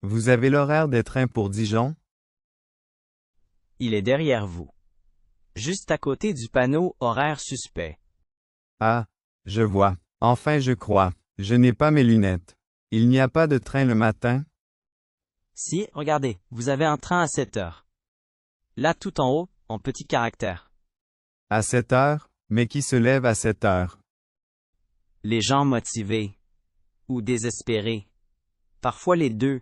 Vous avez l'horaire des trains pour Dijon? Il est derrière vous. Juste à côté du panneau horaire suspect. Ah, je vois. Enfin je crois. Je n'ai pas mes lunettes. Il n'y a pas de train le matin? Si, regardez, vous avez un train à 7 heures. Là tout en haut, en petits caractères. À 7 heures? Mais qui se lève à 7 heures? Les gens motivés. Ou désespérés. Parfois les deux.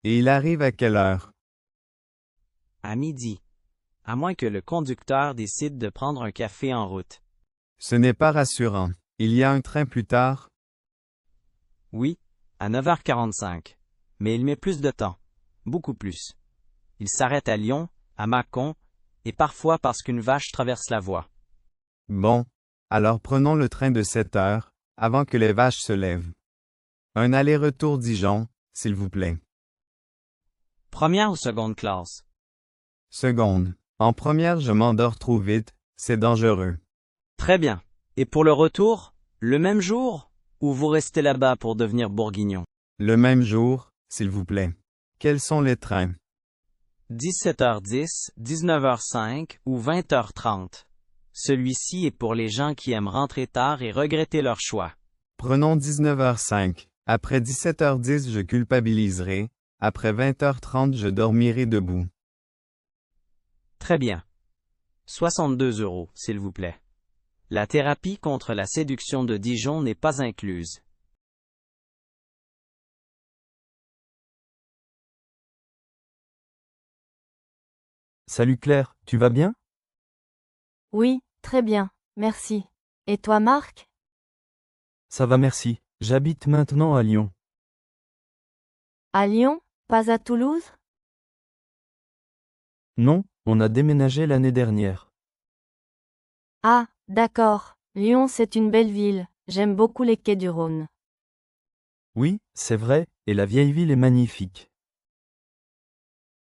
Et il arrive à quelle heure? À midi. À moins que le conducteur décide de prendre un café en route. Ce n'est pas rassurant. Il y a un train plus tard? Oui, à 9h45. Mais il met plus de temps. Beaucoup plus. Il s'arrête à Lyon, à Mâcon, et parfois parce qu'une vache traverse la voie. Bon. Alors prenons le train de 7 heures, avant que les vaches se lèvent. Un aller-retour Dijon, s'il vous plaît. Première ou seconde classe? Seconde. En première, je m'endors trop vite, c'est dangereux. Très bien. Et pour le retour, le même jour? Ou vous restez là-bas pour devenir bourguignon? Le même jour, s'il vous plaît. Quels sont les trains? 17h10, 19h05 ou 20h30. Celui-ci est pour les gens qui aiment rentrer tard et regretter leur choix. Prenons 19h05. Après 17h10, je culpabiliserai. Après 20h30, je dormirai debout. Très bien. 62 €, s'il vous plaît. La thérapie contre la séduction de Dijon n'est pas incluse. Salut Claire, tu vas bien? Oui, très bien, merci. Et toi, Marc? Ça va merci. J'habite maintenant à Lyon. À Lyon, pas à Toulouse? Non, on a déménagé l'année dernière. Ah, d'accord. Lyon, c'est une belle ville. J'aime beaucoup les quais du Rhône. Oui, c'est vrai, et la vieille ville est magnifique.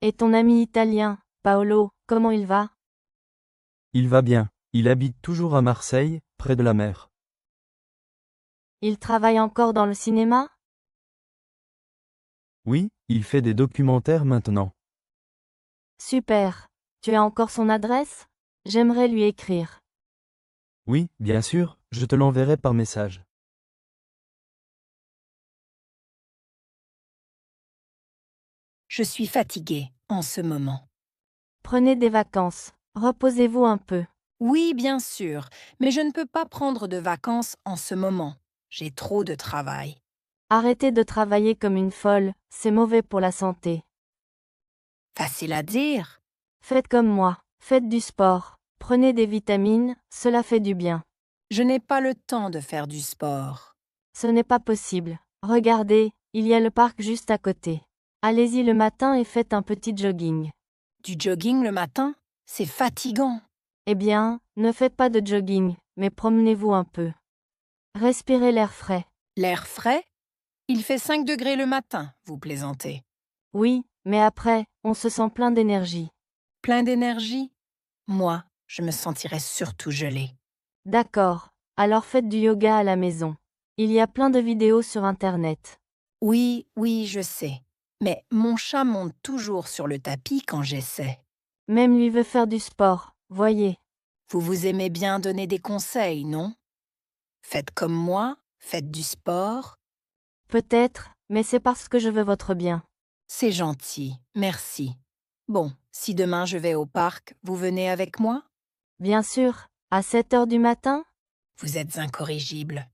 Et ton ami italien, Paolo, comment il va? Il va bien. Il habite toujours à Marseille, près de la mer. Il travaille encore dans le cinéma? Oui, il fait des documentaires maintenant. Super. Tu as encore son adresse? J'aimerais lui écrire. Oui, bien sûr, je te l'enverrai par message. Je suis fatiguée en ce moment. Prenez des vacances. Reposez-vous un peu. Oui, bien sûr, mais je ne peux pas prendre de vacances en ce moment. J'ai trop de travail. Arrêtez de travailler comme une folle, c'est mauvais pour la santé. Facile à dire. Faites comme moi. Faites du sport. Prenez des vitamines, cela fait du bien. Je n'ai pas le temps de faire du sport. Ce n'est pas possible. Regardez, il y a le parc juste à côté. Allez-y le matin et faites un petit jogging. Du jogging le matin, c'est fatigant. Eh bien, ne faites pas de jogging, mais promenez-vous un peu. Respirez l'air frais. L'air frais? Il fait 5 degrés le matin, vous plaisantez. Oui, mais après, on se sent plein d'énergie. Plein d'énergie? Moi, je me sentirais surtout gelée. D'accord, alors faites du yoga à la maison. Il y a plein de vidéos sur Internet. Oui, oui, je sais. Mais mon chat monte toujours sur le tapis quand j'essaie. Même lui veut faire du sport, voyez. Vous aimez bien donner des conseils, non? Faites comme moi, faites du sport. Peut-être, mais c'est parce que je veux votre bien. C'est gentil, merci. Bon, si demain je vais au parc, vous venez avec moi? Bien sûr, à 7 heures du matin? Vous êtes incorrigible.